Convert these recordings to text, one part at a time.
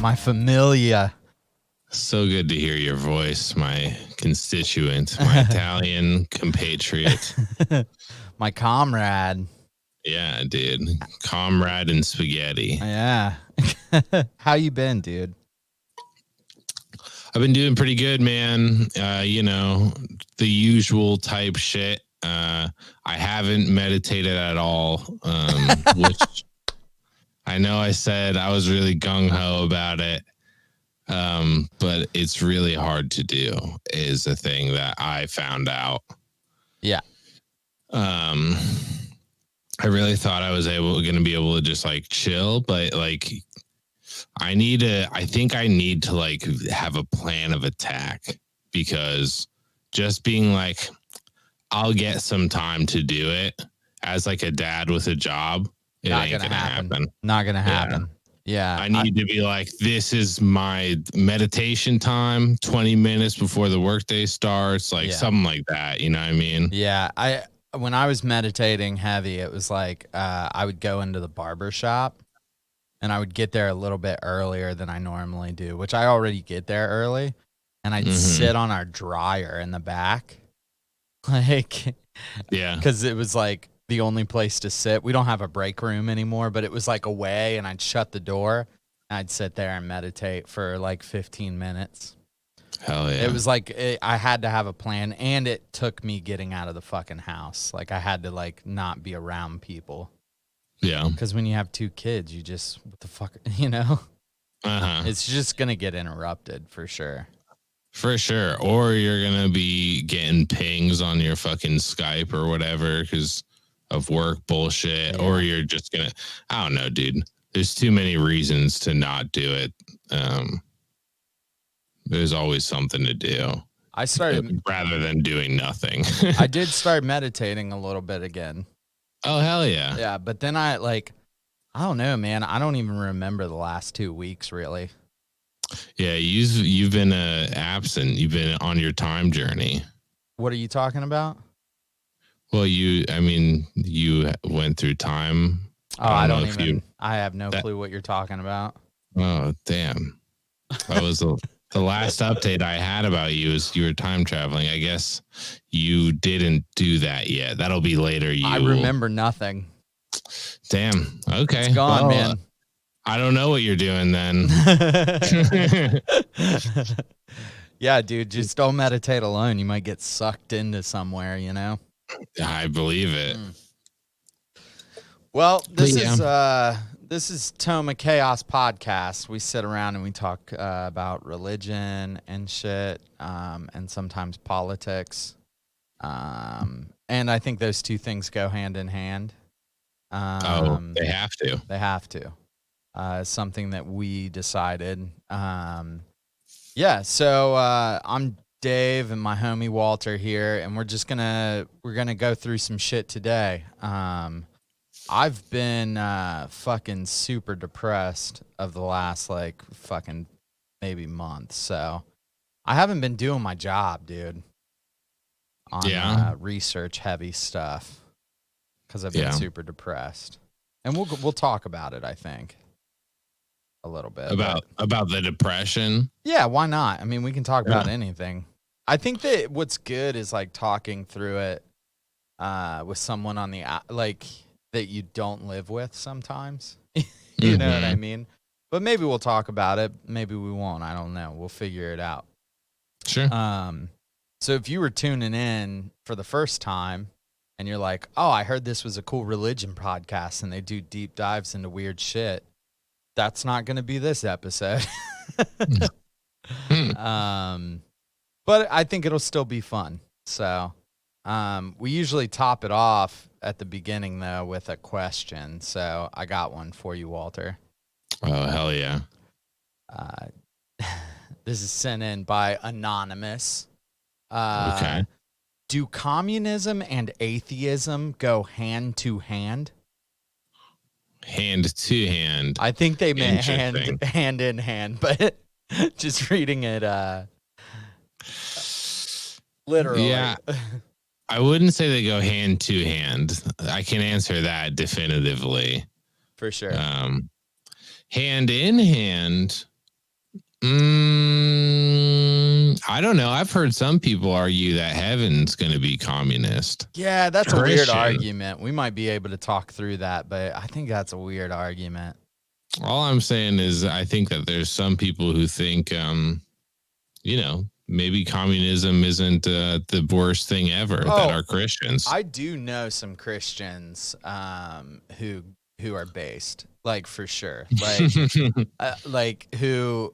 My familia. So good to hear your voice, my constituent, my Italian compatriot. My comrade. Yeah, dude. Comrade and spaghetti. Yeah. How you been, dude? I've been doing pretty good, man. The usual type shit. I haven't meditated at all, which I know I said I was really gung-ho about it. But it's really hard to do is a thing that I found out. Yeah. I really thought I was going to be able to just like chill, but like I think I need to like have a plan of attack, because just being like, I'll get some time to do it as like a dad with a job, it ain't gonna happen. Not gonna happen. Yeah. I need to be like, this is my meditation time, 20 minutes before the workday starts, like something like that. You know what I mean? Yeah. When I was meditating heavy, it was like I would go into the barber shop and I would get there a little bit earlier than I normally do, which I already get there early. And I'd sit on our dryer in the back. Like, yeah, because it was like the only place to sit. We don't have a break room anymore, but it was like away, and I'd shut the door and I'd sit there and meditate for like 15 minutes. Hell yeah. It was like I had to have a plan, and it took me getting out of the fucking house. Like I had to like not be around people. Yeah. Because when you have two kids, you just, what the fuck, you know? It's just going to get interrupted for sure. For sure. Or you're going to be getting pings on your fucking Skype or whatever because of work bullshit. Yeah. Or you're just going to, I don't know, dude. There's too many reasons to not do it. There's always something to do. I started rather than doing nothing. I did start meditating a little bit again. Oh, hell yeah. Yeah, but then I don't know, man. I don't even remember the last 2 weeks, really. Yeah, you've been absent. You've been on your time journey. What are you talking about? Well, you went through time. Oh, I have no clue what you're talking about. Oh, damn. That was the last update I had about you is you were time traveling. I guess you didn't do that yet. That'll be later. I remember nothing. Damn. Okay. It's gone, man. I don't know what you're doing then. Yeah, dude, just don't meditate alone. You might get sucked into somewhere, you know? I believe it. Well, this is Toma Chaos Podcast. We sit around and we talk about religion and shit, and sometimes politics. And I think those two things go hand in hand. They have to. They have to. Something that we decided. So I'm Dave and my homie Walter here, and we're gonna go through some shit today. I've been fucking super depressed of the last like fucking maybe month, so I haven't been doing my job, dude. On research heavy stuff because I've been super depressed, and we'll talk about it. I think. A little bit about the depression. Yeah, why not? I mean, we can talk about anything. I think that what's good is like talking through it with someone on the like that you don't live with sometimes. You know what I mean? But maybe we'll talk about it. Maybe we won't. I don't know. We'll figure it out. Sure. So if you were tuning in for the first time and you're like, "Oh, I heard this was a cool religion podcast and they do deep dives into weird shit." That's not going to be this episode. But I think it'll still be fun. So we usually top it off at the beginning, though, with a question. So I got one for you, Walter. Oh, hell yeah. This is sent in by Anonymous. Okay. Do communism and atheism go hand to hand? Hand to hand. I think they meant hand in hand, but just reading it literally. Yeah. I wouldn't say they go hand to hand. I can answer that definitively. For sure. Hand in hand, I don't know. I've heard some people argue that heaven's going to be communist. Yeah, that's a weird Christian. argument. We might be able to talk through that, but I think that's a weird argument. All I'm saying is I think that there's some people who think, maybe communism isn't the worst thing ever that are Christians. I do know some Christians who are based, like, for sure, like who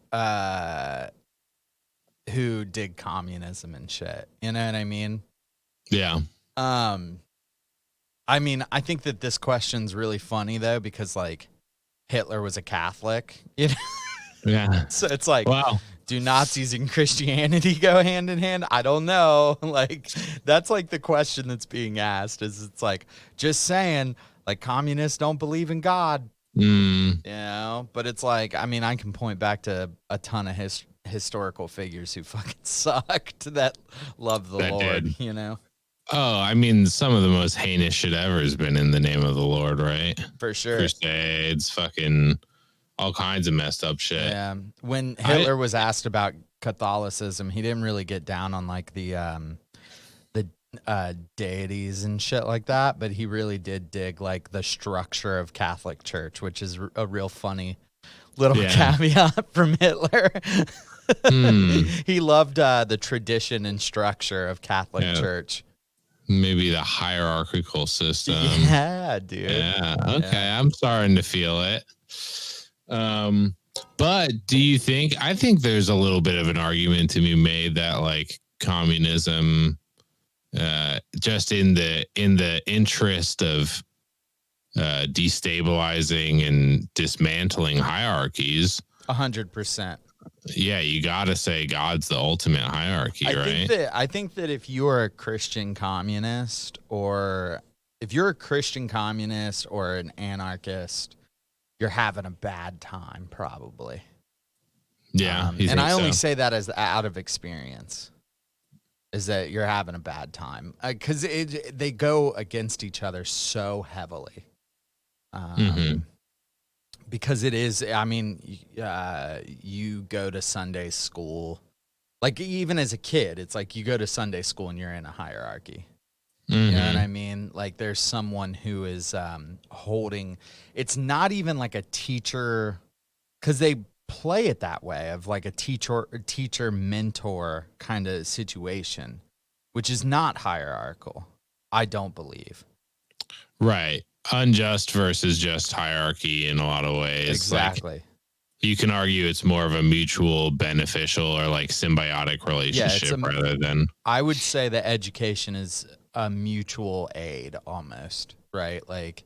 did communism and shit. You know what I mean? Yeah. I mean, I think that this question's really funny though, because like Hitler was a Catholic, you know? Yeah. So it's like, wow. Do Nazis and Christianity go hand in hand? I don't know. Like, that's like the question that's being asked. It's like, just saying, like, communists don't believe in God, you know? But it's like, I mean, I can point back to a ton of historical figures who fucking sucked that love the Lord, did. you know? Oh, I mean, some of the most heinous shit ever has been in the name of the Lord, right? For sure. Crusades, fucking all kinds of messed up shit. Yeah. When Hitler was asked about Catholicism, he didn't really get down on like the deities and shit like that, but he really did dig like the structure of Catholic Church, which is a real funny little caveat from Hitler. He loved the tradition and structure of Catholic Church. Maybe the hierarchical system. Yeah, dude. Yeah. Okay. Yeah. I'm starting to feel it. But do you think, I think there's a little bit of an argument to be made that like communism, just in the interest of destabilizing and dismantling hierarchies, 100%. Yeah, you got to say God's the ultimate hierarchy, right? I think that if you are a Christian communist, or if you're a Christian communist or an anarchist, you're having a bad time, probably. Yeah, and I only say that as out of experience, is that you're having a bad time, because they go against each other so heavily. Because it is, I mean, you go to Sunday school, like even as a kid, it's like you go to Sunday school and you're in a hierarchy. You know what I mean? Like there's someone who is holding, it's not even like a teacher, because they play it that way, of like a teacher mentor kind of situation, which is not hierarchical, I don't believe. Right. Unjust versus just hierarchy in a lot of ways. Exactly. Like, you can argue it's more of a mutual beneficial or like symbiotic relationship rather than. I would say that education is a mutual aid almost, right? Like,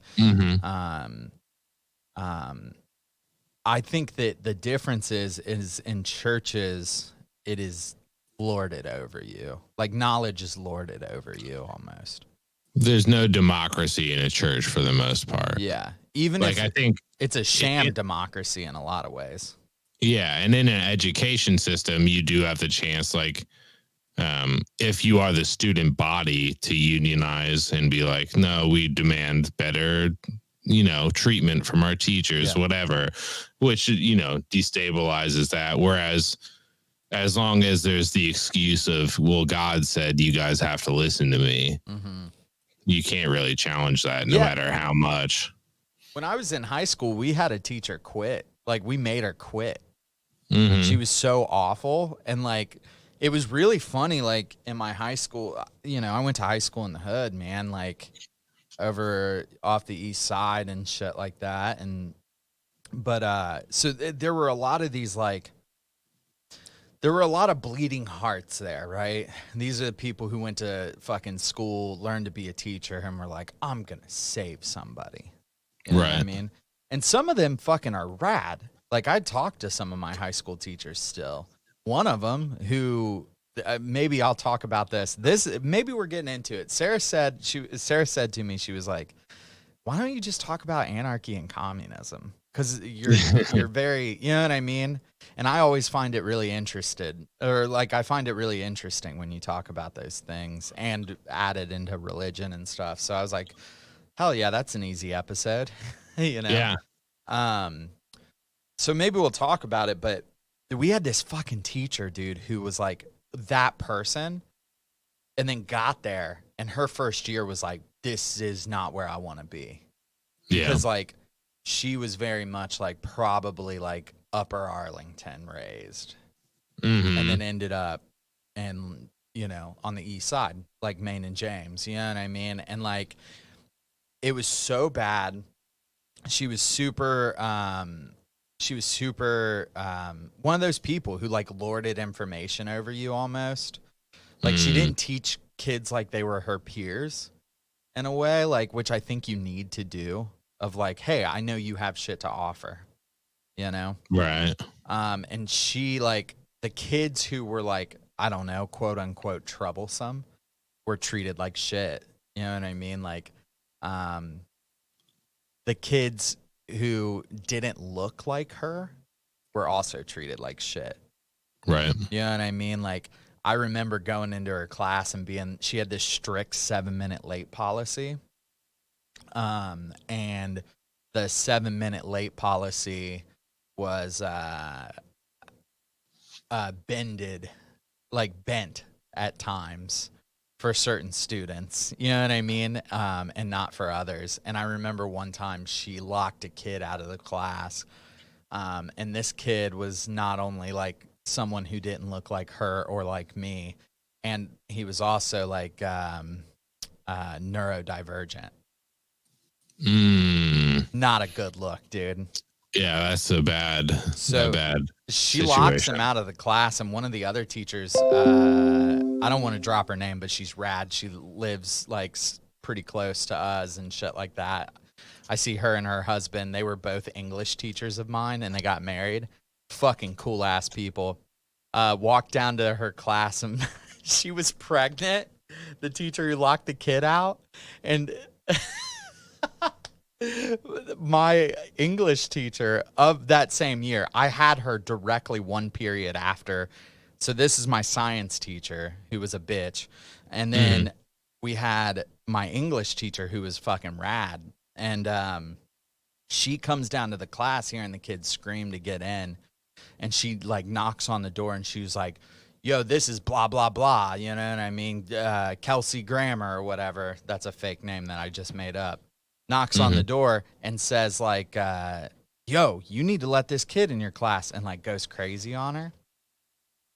I think that the difference is in churches, it is lorded over you. Like knowledge is lorded over you almost. There's no democracy in a church for the most part. Yeah. Even like, if I think it's a sham democracy in a lot of ways. Yeah. And in an education system, you do have the chance, like, if you are the student body, to unionize and be like, no, we demand better, treatment from our teachers, whatever, which, destabilizes that. Whereas as long as there's the excuse of, well, God said you guys have to listen to me. You can't really challenge that no matter how much. When I was in high school, we had a teacher quit. Like, we made her quit. She was so awful. And, like, it was really funny. Like, in my high school, I went to high school in the hood, man, like, over off the east side and shit like that. So there were a lot of these, like, there were a lot of bleeding hearts there, right? These are the people who went to fucking school, learned to be a teacher, and were like, I'm going to save somebody. You know what I mean? And some of them fucking are rad. Like, I talk to some of my high school teachers still. One of them who, maybe I'll talk about this. Maybe we're getting into it. Sarah said to me, she was like, why don't you just talk about anarchy and communism? Because you're very, you know what I mean? And I always find it really I find it really interesting when you talk about those things and add it into religion and stuff. So I was like, hell yeah, that's an easy episode, Yeah. So maybe we'll talk about it, but we had this fucking teacher, dude, who was like that person, and then got there, and her first year was like, this is not where I want to be. Yeah. Because like she was very much like probably like Upper Arlington raised, and then ended up and on the east side, like Maine and James, you know what I mean? And like it was so bad. She was super one of those people who like lorded information over you almost. Like she didn't teach kids like they were her peers in a way, like, which I think you need to do, of like, hey, I know you have shit to offer, you know? Right. And she, like, the kids who were like, I don't know, quote unquote troublesome were treated like shit. You know what I mean? Like, the kids who didn't look like her were also treated like shit. Right. You know what I mean? Like, I remember going into her class and she had this strict 7-minute late policy. And the 7-minute late policy was bent at times for certain students, you know what I mean? And not for others. And I remember one time she locked a kid out of the class. And this kid was not only like someone who didn't look like her or like me, and he was also like neurodivergent. Not a good look, dude. Yeah, that's a bad She situation. locks him out of the class, and one of the other teachers, I don't want to drop her name, but she's rad. She lives like pretty close to us and shit like that. I see her and her husband. They were both English teachers of mine, and they got married. Fucking cool ass people. Walked down to her class, and she was pregnant. The teacher who locked the kid out, and my English teacher of that same year, I had her directly one period after. So this is my science teacher who was a bitch. And then we had my English teacher who was fucking rad. And she comes down to the class hearing the kids scream to get in. And she like knocks on the door and she was like, yo, this is blah, blah, blah. You know what I mean? Kelsey Grammer or whatever. That's a fake name that I just made up. Knocks on the door and says like, yo, you need to let this kid in your class, and like goes crazy on her.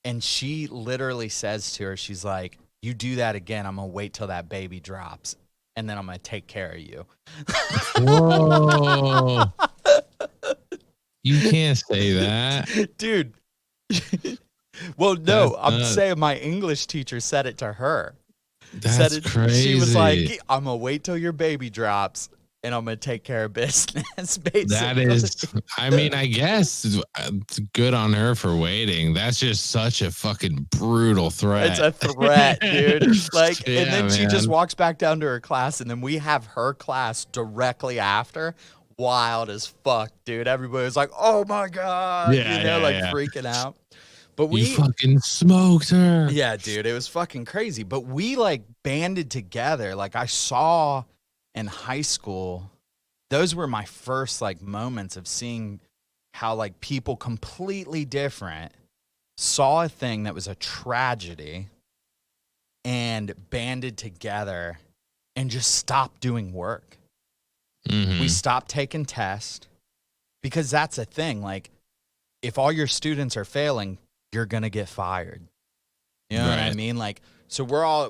And she literally says to her, she's like, you do that again, I'm going to wait till that baby drops, and then I'm going to take care of you. Whoa. You can't say that. Dude. Well, no, I'm saying my English teacher said it to her. That's crazy. She was like, I'm going to wait till your baby drops, and I'm going to take care of business, basically. That is, I mean, I guess it's good on her for waiting. That's just such a fucking brutal threat. It's a threat, dude. Like, Yeah, and then she man. just walks back down to her class, and then we have her class directly after. Wild as fuck, dude. Everybody was like, oh my God. Freaking out. But you fucking smoked her. Yeah, dude. It was fucking crazy. But we like banded together. Like I saw in high school, those were my first like moments of seeing how like people completely different saw a thing that was a tragedy and banded together and just stopped doing work. We stopped taking tests because that's a thing. Like if all your students are failing, you're going to get fired. You know what I mean? Like, so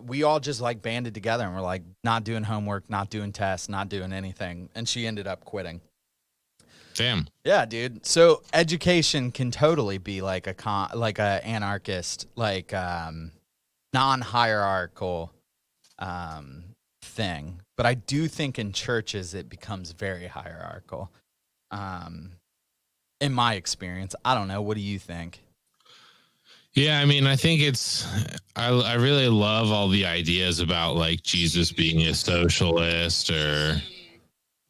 we all just like banded together and we're like not doing homework, not doing tests, not doing anything. And she ended up quitting. Damn. Yeah, dude. So education can totally be like a anarchist, like non-hierarchical thing. But I do think in churches it becomes very hierarchical. In my experience, I don't know. What do you think? Yeah, I mean, I think I really love all the ideas about like Jesus being a socialist or,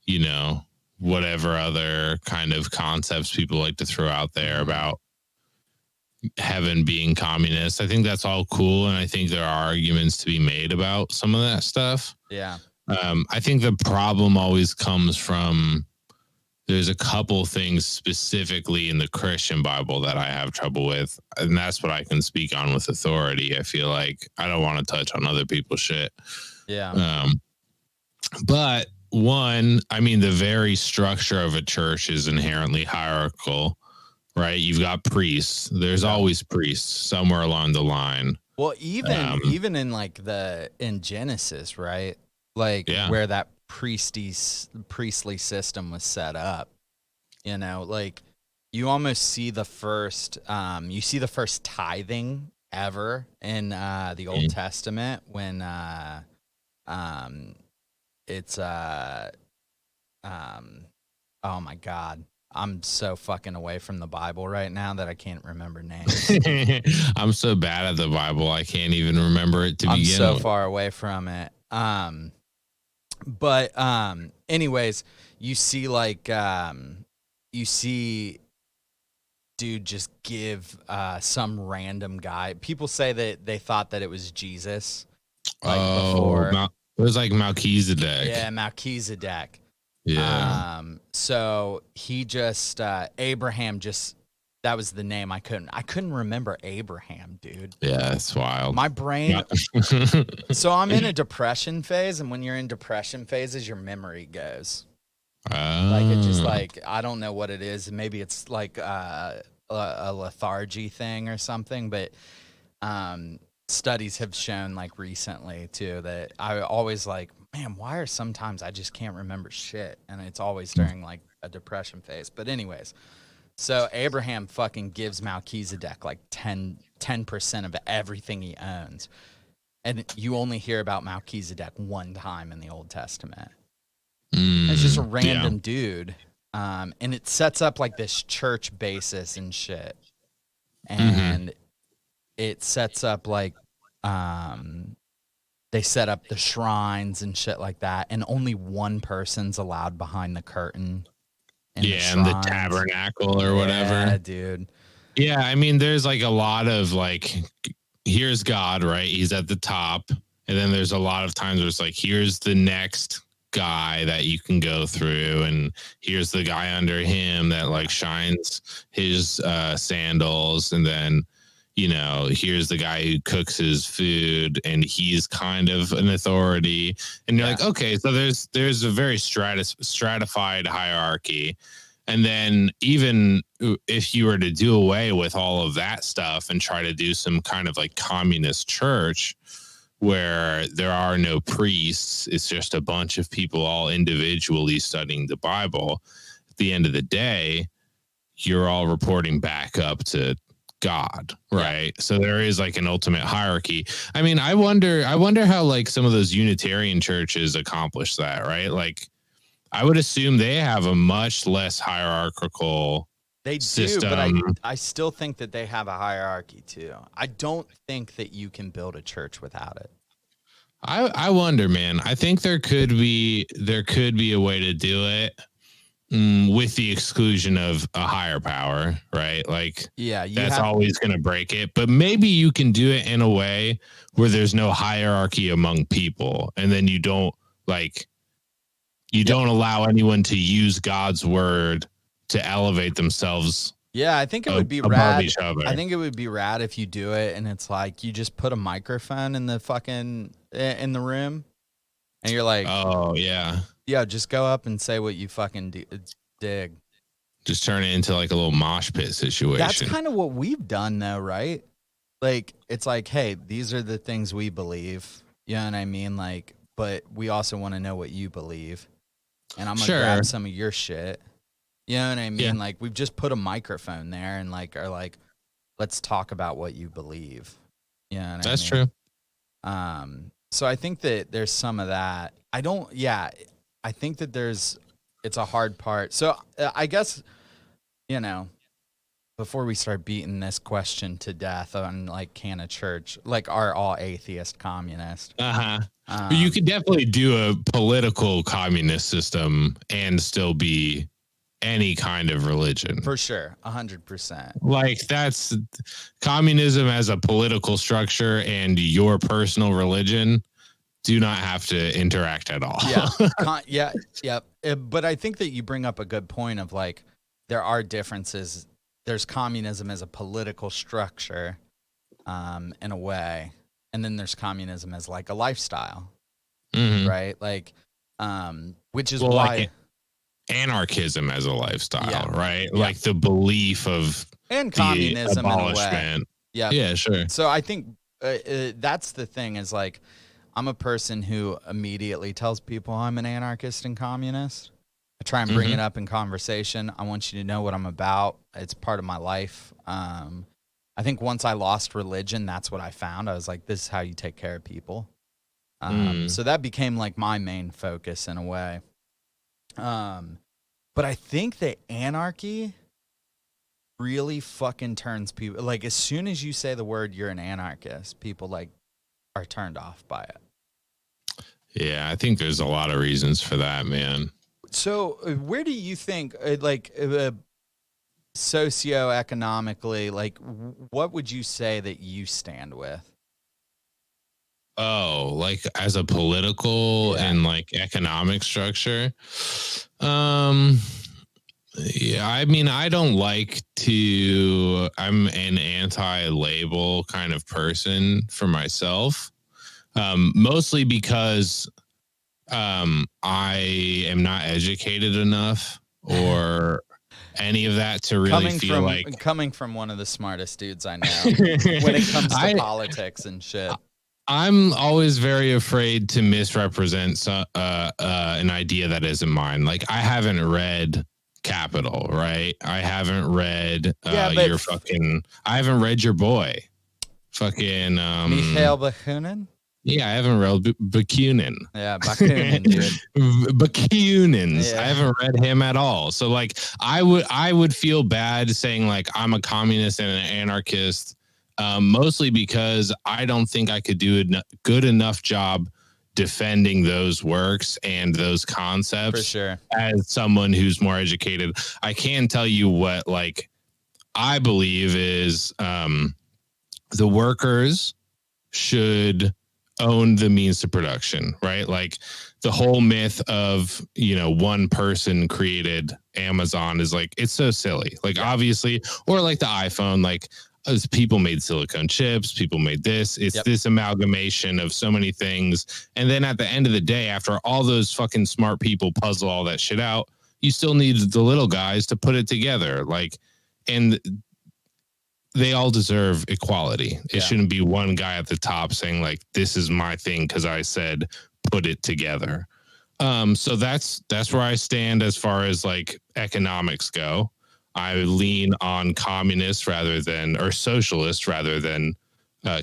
you know, whatever other kind of concepts people like to throw out there about heaven being communist. I think that's all cool. And I think there are arguments to be made about some of that stuff. Yeah. I think the problem always comes from there's a couple things specifically in the Christian Bible that I have trouble with, and that's what I can speak on with authority. I feel like I don't want to touch on other people's shit. Yeah. But one, I mean, the very structure of a church is inherently hierarchical, right? You've got priests. There's always priests somewhere along the line. Well, even in like in Genesis, right? Like where that priestly system was set up, you know, like you almost see the first tithing ever in the Old Testament when it's oh my God. I'm so fucking away from the Bible right now that I can't remember names. I'm so bad at the Bible, I can't even remember it to begin with. I'm so far away from it. But anyways, you see dude just give some random guy. People say that they thought that it was Jesus. Before. It was like Melchizedek. Yeah, Melchizedek. Yeah. So he just Abraham just, that was the name. I couldn't remember Abraham, dude. Yeah, it's wild. My brain. So I'm in a depression phase, and when you're in depression phases, your memory goes. Like it just like, I don't know what it is. Maybe it's like a lethargy thing or something, but studies have shown like recently too that I always like, man, why are sometimes I just can't remember shit, and it's always during like a depression phase. But anyways, so Abraham fucking gives Melchizedek like 10% of everything he owns, and you only hear about Melchizedek one time in the Old Testament. It's just a random dude, and it sets up like this church basis and shit, and it sets up like they set up the shrines and shit like that, and only one person's allowed behind the curtain. And the tabernacle or whatever. Yeah, dude. Yeah, I mean, there's like a lot of like, here's God, right? He's at the top. And then there's a lot of times where it's like, here's the next guy that you can go through, and here's the guy under him that like shines his sandals, and then here's the guy who cooks his food, and he's kind of an authority. And you're like, okay, so there's a very stratified hierarchy. And then even if you were to do away with all of that stuff and try to do some kind of like communist church where there are no priests, it's just a bunch of people all individually studying the Bible, at the end of the day, you're all reporting back up to God, right? So there is like an ultimate hierarchy. I mean, I wonder how like some of those Unitarian churches accomplish that, right? Like, I would assume they have a much less hierarchical system. But I still think that they have a hierarchy too. I don't think that you can build a church without it. I wonder, man. I think there could be a way to do it. With the exclusion of a higher power, right? Like, that's always going to break it. But maybe you can do it in a way where there's no hierarchy among people, and then you don't don't allow anyone to use God's word to elevate themselves. Yeah, I think it would be rad. I think it would be rad if you do it, and it's like you just put a microphone in the fucking in the room, and you're like, oh yeah. Yeah, just go up and say what you fucking dig. Just turn it into like a little mosh pit situation. That's kind of what we've done though, right? Like, it's like, hey, these are the things we believe. You know what I mean? Like, but we also want to know what you believe. And I'm going to grab some of your shit. You know what I mean? Yeah. Like, we've just put a microphone there and like are like, let's talk about what you believe. You know what That's I mean? True. So I think that there's some of that. I think that it's a hard part. So I guess, before we start beating this question to death on like, can a church, like, are all atheist communist? But you could definitely do a political communist system and still be any kind of religion. For sure. 100%. Like, that's communism as a political structure and your personal religion. do not have to interact at all. Yeah. Yeah. But I think that you bring up a good point of like, there are differences. There's communism as a political structure, in a way. And then there's communism as like a lifestyle, right? Like, which is why. Like anarchism as a lifstyle, right? Yeah. Like the belief of and communism in a way. Yeah. Yeah, sure. So I think that's the thing is like, I'm a person who immediately tells people I'm an anarchist and communist. I try and bring it up in conversation. I want you to know what I'm about. It's part of my life. I think once I lost religion, that's what I found. I was like, this is how you take care of people. So that became like my main focus in a way. But I think that anarchy really fucking turns people, like as soon as you say the word you're an anarchist, people like are turned off by it. Yeah, I think there's a lot of reasons for that, man. So where do you think, socioeconomically, like what would you say that you stand with? Oh, like as a political and like economic structure? Yeah, I mean, I don't like to, I'm an anti-label kind of person for myself. Mostly because I am not educated enough or any of that to really coming from one of the smartest dudes I know when it comes to politics and shit. I'm always very afraid to misrepresent an idea that isn't mine. Like I haven't read Capital, right? I haven't read I haven't read your boy. Fucking Mikhail Bakunin? Yeah, I haven't read Bakunin. Yeah, Bakunin, dude. Bakunin's. Yeah. I haven't read him at all. So like I would feel bad saying like I'm a communist and an anarchist, mostly because I don't think I could do a good enough job defending those works and those concepts. For sure. As someone who's more educated. I can tell you what like I believe is the workers should own the means to production, right? Like the whole myth of, one person created Amazon is like, it's so silly. Like obviously, or like the iPhone, like as people made silicone chips, people made this. It's this amalgamation of so many things. And then at the end of the day, after all those fucking smart people puzzle all that shit out, you still need the little guys to put it together. Like, and they all deserve equality. It shouldn't be one guy at the top saying like, this is my thing because I said put it together. So that's where I stand as far as like economics go. I lean on communist or socialist rather than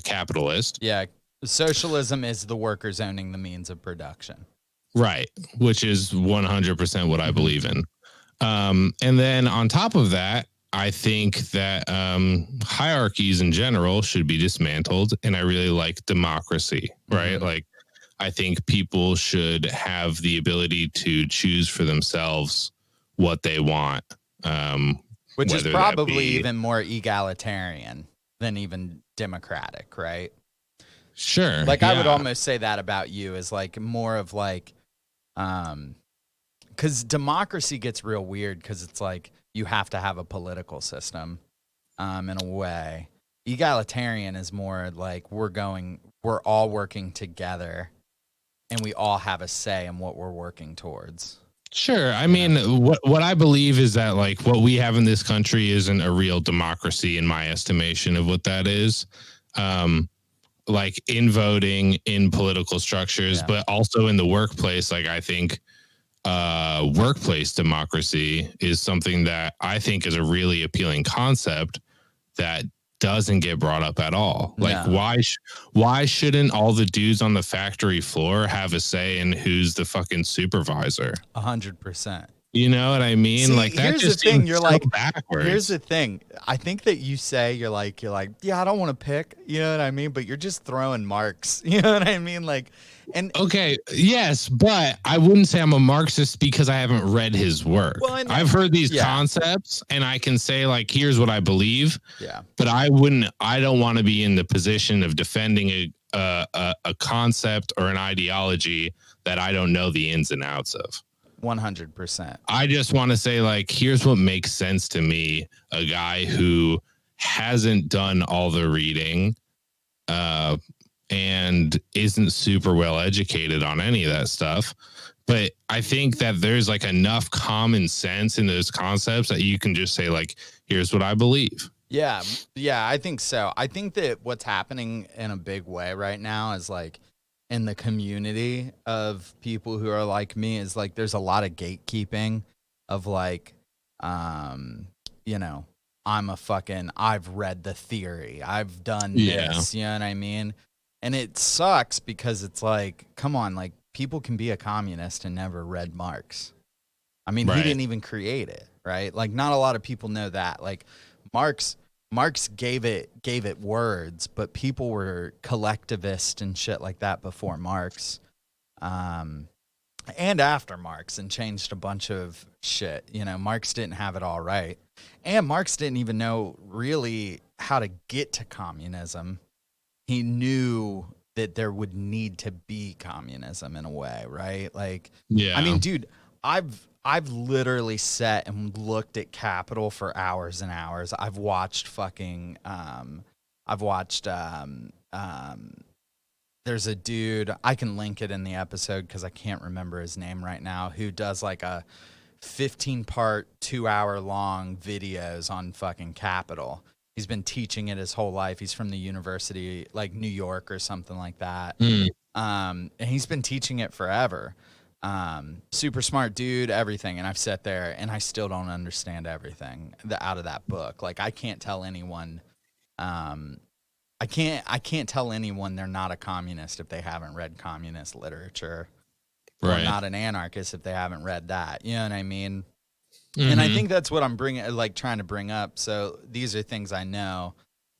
capitalist. Yeah, socialism is the workers owning the means of production. Right, which is 100% what I believe in. And then on top of that, I think that hierarchies in general should be dismantled. And I really like democracy, right? Like, I think people should have the ability to choose for themselves what they want. Which is probably even more egalitarian than even democratic, right? Sure. Like, I would almost say that about you is like more of like, because democracy gets real weird because it's like, you have to have a political system, in a way. Egalitarian is more like we're all working together and we all have a say in what we're working towards. Sure. I mean, what I believe is that like what we have in this country isn't a real democracy in my estimation of what that is. Like in voting, in political structures, but also in the workplace. Like I think workplace democracy is something that I think is a really appealing concept that doesn't get brought up at all. Like why shouldn't all the dudes on the factory floor have a say in who's the fucking supervisor? 100%. You know what I mean? See, Like that here's the just thing. seems You're so like, here's backwards. the thing. I think that you say you're like, yeah, I don't want to pick. You know what I mean? But you're just throwing marks. You know what I mean? Like, and Okay, yes, but I wouldn't say I'm a Marxist because I haven't read his work. well, and I've heard these yeah, concepts and I can say like here's what I believe, yeah, but I don't want to be in the position of defending a concept or an ideology that I don't know the ins and outs of. 100%. I just want to say like here's what makes sense to me, a guy who hasn't done all the reading uh and isn't super well educated on any of that stuff. But I think that there's like enough common sense in those concepts that you can just say, like, here's what I believe. Yeah, yeah, I think so. I think that what's happening in a big way right now is like in the community of people who are like me is like there's a lot of gatekeeping of like um you know, I've read the theory. I've done Yeah. this, you know what I mean? And it sucks because it's like come on, like people can be a communist and never read Marx. I mean, he Right. didn't even create it, right? Like not a lot of people know that. Like Marx Marx gave it words, but people were collectivist and shit like that before Marx. Um and after Marx and changed a bunch of shit. You know, Marx didn't have it all right. And Marx didn't even know really how to get to communism. He knew that there would need to be communism in a way, right? Like, I Yeah. mean, dude, I've literally sat and looked at Capital for hours and hours. I've watched fucking I've watched there's a dude, I can link it in the episode because I can't remember his name right now, who does like a 15-part, 2-hour long videos on fucking Capital. He's been teaching it his whole life. He's from the university, like New York or something like that. Mm, And he's been teaching it forever. Super smart dude, everything. And I've sat there and I still don't understand everything out of that book. Like I can't tell anyone um, I can't tell anyone they're not a communist if they haven't read communist literature or right. not an anarchist if they haven't read that. You know what I mean? And I Mm-hmm. think that's what I'm bringing, like trying to bring up. So these are things I know.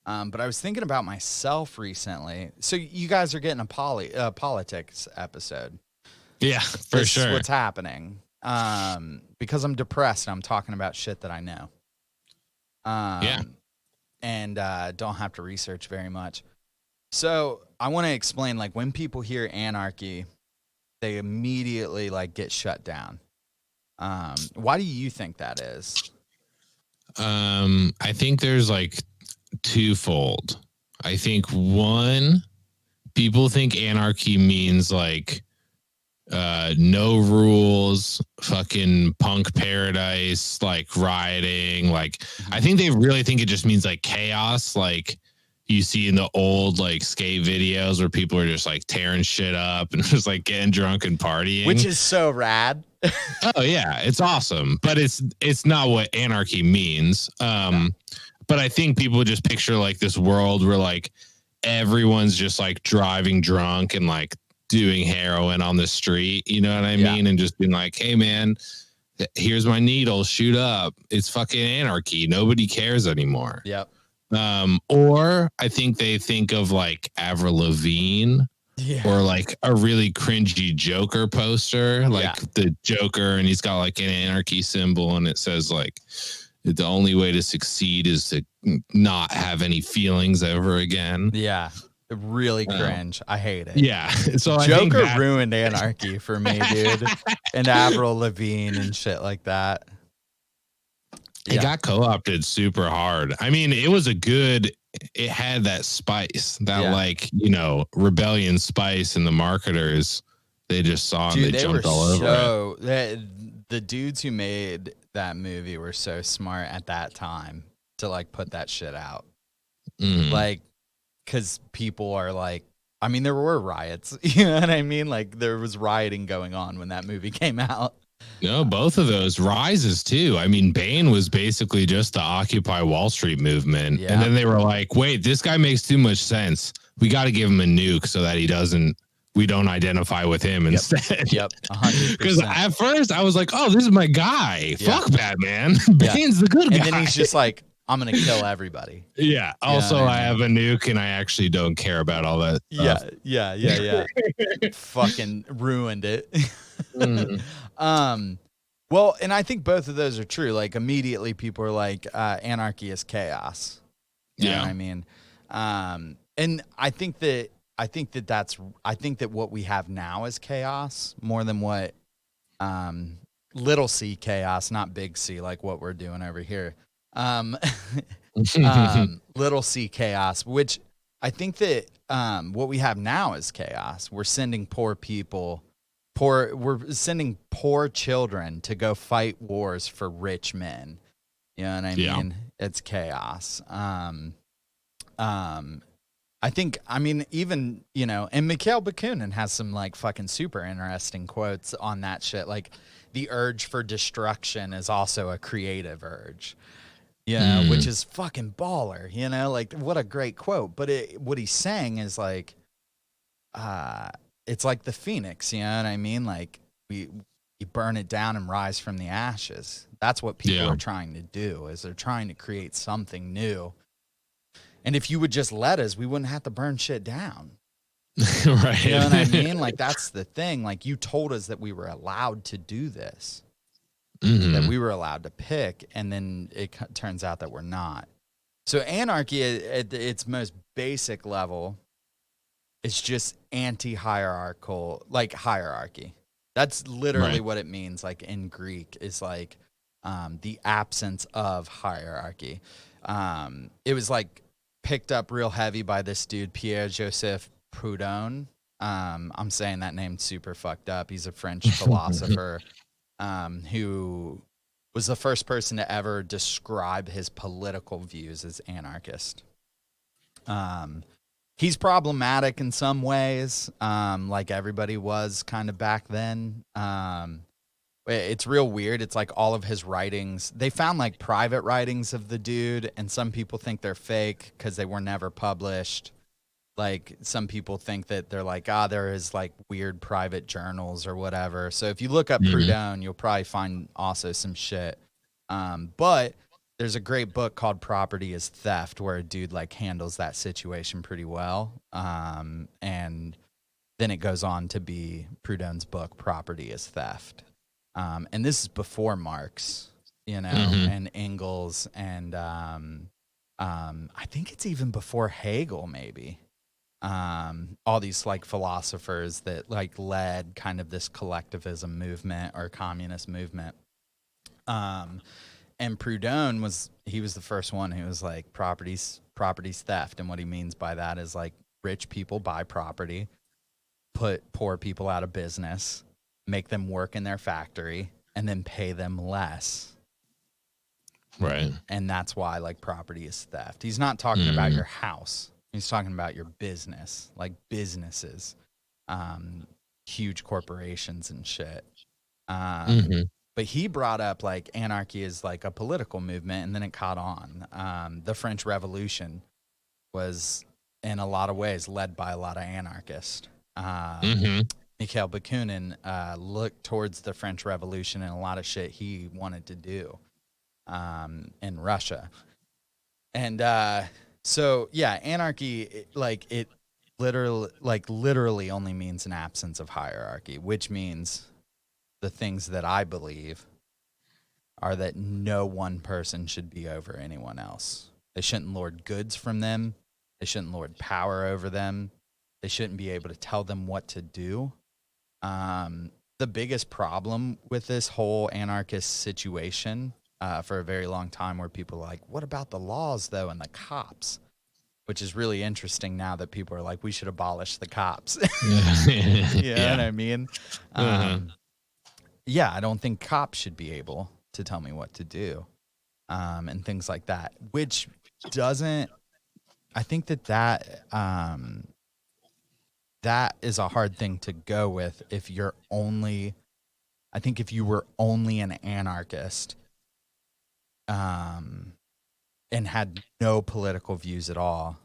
But I was thinking about myself recently. So you guys are getting a politics episode. Yeah, for This is sure. what's happening. Because I'm depressed and I'm talking about shit that I know. Yeah. And don't have to research very much. So I want to explain, like when people hear anarchy, they immediately like get shut down. Why do you think that is? I think there's like twofold. I think one, people think anarchy means like no rules, fucking punk paradise, like rioting. Like I think they really think it just means like chaos, like you see in the old like skate videos where people are just like tearing shit up and just like getting drunk and partying. Which is so rad. Oh yeah, it's awesome, but it's not what anarchy means. No. But I think people just picture like this world where like everyone's just like driving drunk and like doing heroin on the street, you know what I Yeah. mean? And just being like, hey man, here's my needle, shoot up. It's fucking anarchy. Nobody cares anymore. Yep. Or I think they think of like Avril Lavigne Yeah. or like a really cringy Joker poster, like Yeah. the Joker, and he's got like an anarchy symbol, and it says like the only way to succeed is to not have any feelings ever again. Yeah. Really cringe. I hate it. Yeah. So I think Joker that, ruined anarchy for me, dude. And Avril Lavigne and shit like that. it got co-opted super hard. I mean, it had that spice, that like, you know, rebellion spice, and the marketers, they just saw it and they jumped all over it. The dudes who made that movie were so smart at that time to like put that shit out. Mhm. Like, because people are like, I mean, there were riots. You know what I mean? Like, there was rioting going on when that movie came out. No, both of those rises too. I mean, Bane was basically just the Occupy Wall Street movement. Yeah. And then they were like, wait, this guy makes too much sense. We got to give him a nuke so that he doesn't we don't identify with him instead. Yep. Because 100%. at first I was like, oh, this is my guy. Yeah. Fuck Batman. Yeah. Bane's the good guy. And then he's just like, I'm going to kill everybody. Yeah. You know Also, what I I have a nuke and I actually don't care about all that Yeah. stuff. Yeah. Fucking ruined it. Mm. Well, and I think both of those are true. Like immediately people are like, anarchy is chaos. You know what I mean? And I think that what we have now is chaos more than what little c chaos, not big C like what we're doing over here. Little c chaos, which I think that what we have now is chaos. We're sending we're sending poor children to go fight wars for rich men. You know what I mean? It's chaos. I think, I mean, even, you know, and Mikhail Bakunin has some like fucking super interesting quotes on that shit. Like the urge for destruction is also a creative urge, you know, which is fucking baller, you know, like what a great quote. But what he's saying is like, it's like the phoenix, you know what I mean? Like you burn it down and rise from the ashes. That's what people are trying to do, is they're trying to create something new. And if you would just let us, we wouldn't have to burn shit down. Right. You know what I mean? Like, that's the thing. Like, you told us that we were allowed to do this, that we were allowed to pick, and then it turns out that we're not. So anarchy at its most basic level is just anti-hierarchical, like hierarchy. That's literally what it means, like in Greek, is like the absence of hierarchy. It was like picked up real heavy by this dude, Pierre Joseph Proudhon. I'm saying that name super fucked up. He's a French philosopher who was the first person to ever describe his political views as anarchist. He's problematic in some ways, like everybody was kind of back then. It's real weird. It's like all of his writings, they found like private writings of the dude, and some people think they're fake because they were never published. Like some people think that they're like, there is like weird private journals or whatever. So if you look up Proudhon, you'll probably find also some shit. But there's a great book called Property is Theft where a dude like handles that situation pretty well. And then it goes on to be Proudhon's book, Property is Theft. And this is before Marx, you know, and Engels, and I think it's even before Hegel, maybe. All these like philosophers that like led kind of this collectivism movement or communist movement. And Proudhon was the first one who was like property's theft, and what he means by that is like rich people buy property, put poor people out of business, make them work in their factory, and then pay them less. Right. And that's why like property is theft. He's not talking about your house. He's talking about your business, like businesses, huge corporations and shit. But he brought up like anarchy is like a political movement, and then it caught on. The French Revolution was in a lot of ways led by a lot of anarchists. Mikhail Bakunin looked towards the French Revolution and a lot of shit he wanted to do in Russia. And so, yeah, anarchy, it literally only means an absence of hierarchy, which means the things that I believe are that no one person should be over anyone else. They shouldn't lord goods from them. They shouldn't lord power over them. They shouldn't be able to tell them what to do. The biggest problem with this whole anarchist situation for a very long time were people like, what about the laws, though, and the cops? Which is really interesting now that people are like, we should abolish the cops. You know what I mean? Yeah, I don't think cops should be able to tell me what to do and things like that, which doesn't, I think that is a hard thing to go with if you're only, I think if you were only an anarchist and had no political views at all,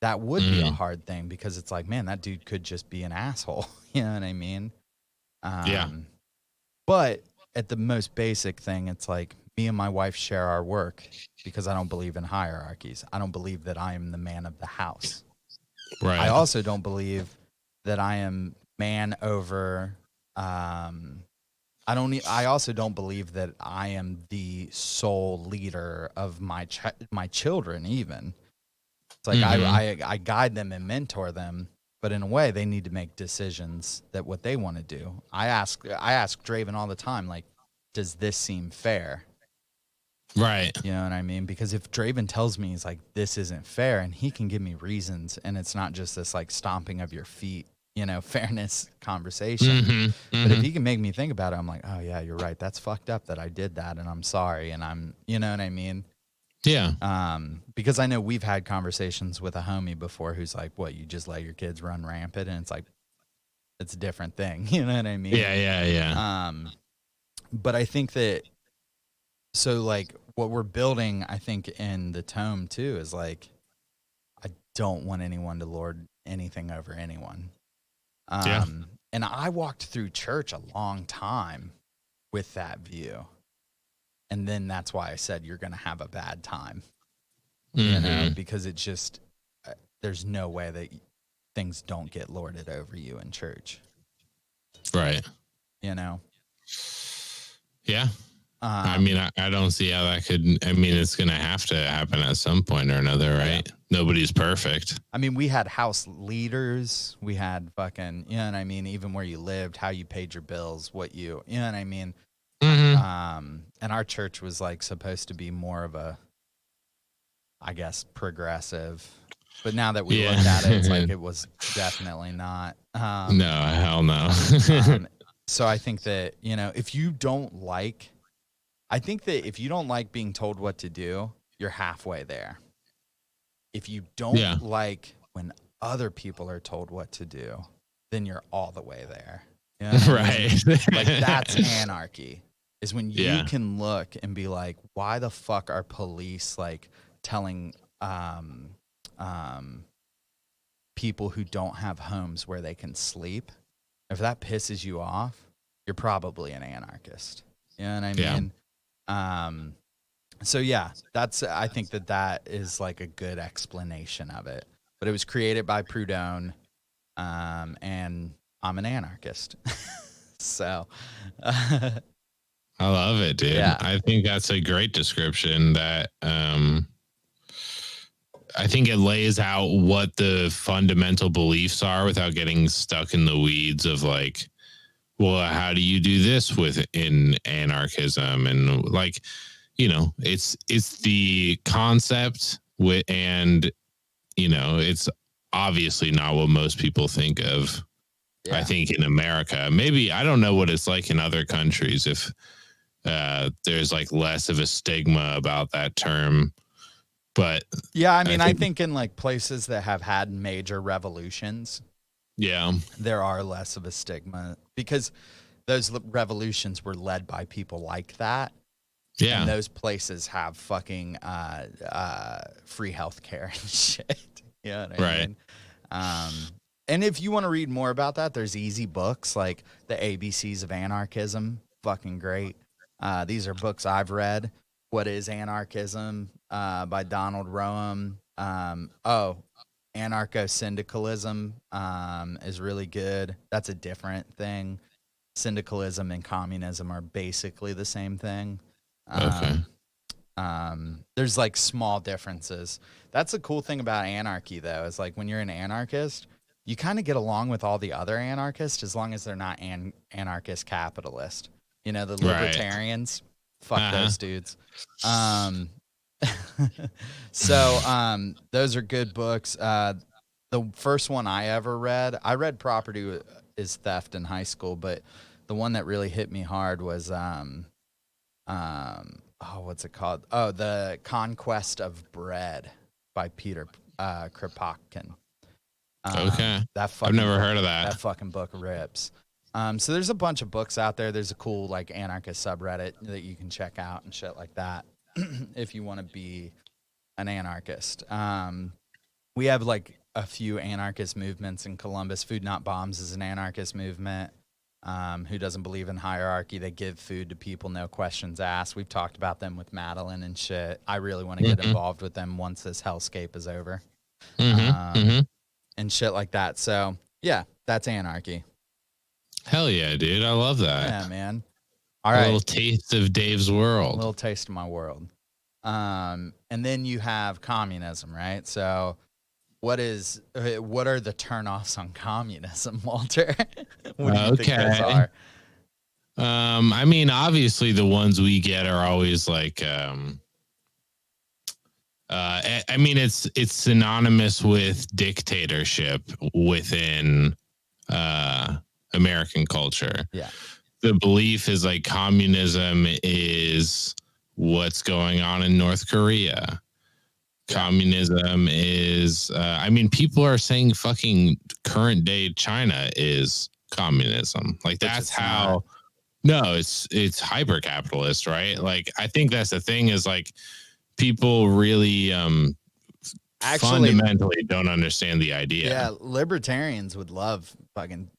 that would be a Mm. hard thing because it's like, man, that dude could just be an asshole. You know what I mean? Yeah. Um, but at the most basic thing, it's like me and my wife share our work because I don't believe in hierarchies. I don't believe that I am the man of the house. I Right. also don't believe that I am man over. I also don't believe that I am the sole leader of my children. Even it's like Mm-hmm. I guide them and mentor them, but in a way they need to make decisions that what they want to do. I ask Draven all the time, like, does this seem fair? Right. You know what I mean? Because if Draven tells me he's like, this isn't fair, and he can give me reasons, and it's not just this like stomping of your feet, fairness conversation. Mm-hmm. But if Mm-hmm. he can make me think about it, I'm like, oh yeah, you're right. That's fucked up that I did that, and I'm sorry, and you know what I mean? Yeah. Because I know we've had conversations with a homie before who's like, what, you just let your kids run rampant, and it's like, it's a different thing. You know what I mean? Yeah. Yeah. Yeah. But I think that so like what we're building, I think in the tome too, is like I don't want anyone to lord anything over anyone. Yeah. And I walked through church a long time with that view. And then that's why I said you're going to have a bad time, Mm-hmm. because it just, there's no way that things don't get lorded over you in church, Right. you know? Yeah. I Um, mean, I don't see how that could. I mean, it's going to have to happen at some point or another, yeah. right? Nobody's perfect. I mean, we had house leaders. We had fucking, you know what I mean? Even where you lived, how you paid your bills, you know what I mean? Mm-hmm. And our church was like supposed to be more of a, I guess, progressive. But now that we Yeah. look at it, it's like it was definitely not. No, hell no. Um, so I think that, if you don't like, I think that if you don't like being told what to do, you're halfway there. If you don't Yeah. like when other people are told what to do, then you're all the way there. You know what I mean? Right. Like that's anarchy. Is when you Yeah. can look and be like, why the fuck are police like telling um, people who don't have homes where they can sleep? If that pisses you off, you're probably an anarchist. You know what I Yeah. mean? Um, so yeah, I think that is like a good explanation of it. But it was created by Proudhon, and I'm an anarchist. So, I love it, dude. yeah, I think that's a great description that I think it lays out what the fundamental beliefs are without getting stuck in the weeds of like, well, how do you do this within anarchism? And like, it's the concept and it's obviously not what most people think of. yeah, I think in America, maybe I don't know what it's like in other countries if there's like less of a stigma about that term, but yeah. I I mean, I think think in like places that have had major revolutions, yeah, there are less of a stigma because those revolutions were led by people like that. And yeah, those places have fucking free healthcare and shit. You know what I right, mean? Um, and if you want to read more about that, there's easy books like The ABCs of Anarchism. Fucking great. These are books I've read. What is Anarchism by Donald Roham. Anarcho Syndicalism is really good. That's a different thing. Syndicalism and communism are basically the same thing. okay, Um, there's like small differences. That's the cool thing about anarchy, though, is like when you're an anarchist, you kind of get along with all the other anarchists as long as they're not anarchist capitalist. The right, libertarians, fuck uh-huh, those dudes. Um, so those are good books. The first one I read Property is Theft in high school, but the one that really hit me hard was what's it called? Oh, The Conquest of Bread by Peter Kropotkin. okay. That I've fucking never book, heard of that. that fucking book rips. So there's a bunch of books out there. There's a cool like anarchist subreddit that you can check out and shit like that if you want to be an anarchist. we have like a few anarchist movements in Columbus. Food Not Bombs is an anarchist movement who doesn't believe in hierarchy. They give food to people, no questions asked. We've talked about them with Madeline and shit. I really want to get Mm-hmm. involved with them once this hellscape is over, Mm-hmm. um, Mm-hmm. and shit like that. So yeah, that's anarchy. Hell yeah, dude. I love Yeah, that. man. All A little right, taste of Dave's a world. little taste of my world. And then you have communism, right? So what are the turnoffs on communism, Walter? What do you think those Okay. are? I mean, obviously the ones we get are always like I mean it's synonymous with dictatorship within American culture. Yeah, The belief is like communism is what's going on in North Korea. yeah, Communism is I mean people are saying fucking current day China is communism. Like which that's it's not. how. No, it's hyper capitalist, right? Like I think that's the thing is like people really Actually, fundamentally don't understand the idea. yeah, libertarians would love fucking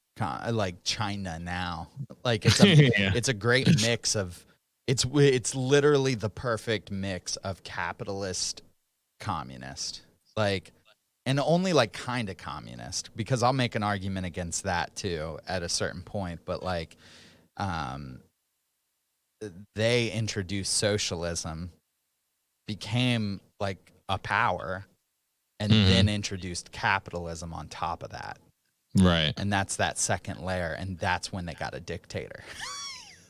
like China now. Like it's a Yeah. it's a great mix of it's literally the perfect mix of capitalist communist. Like and only like kind of communist because I'll make an argument against that too at a certain point, but like um they introduced socialism, became like a power, and then Hmm. introduced capitalism on top of that. Right. And that's that second layer. And that's when they got a dictator.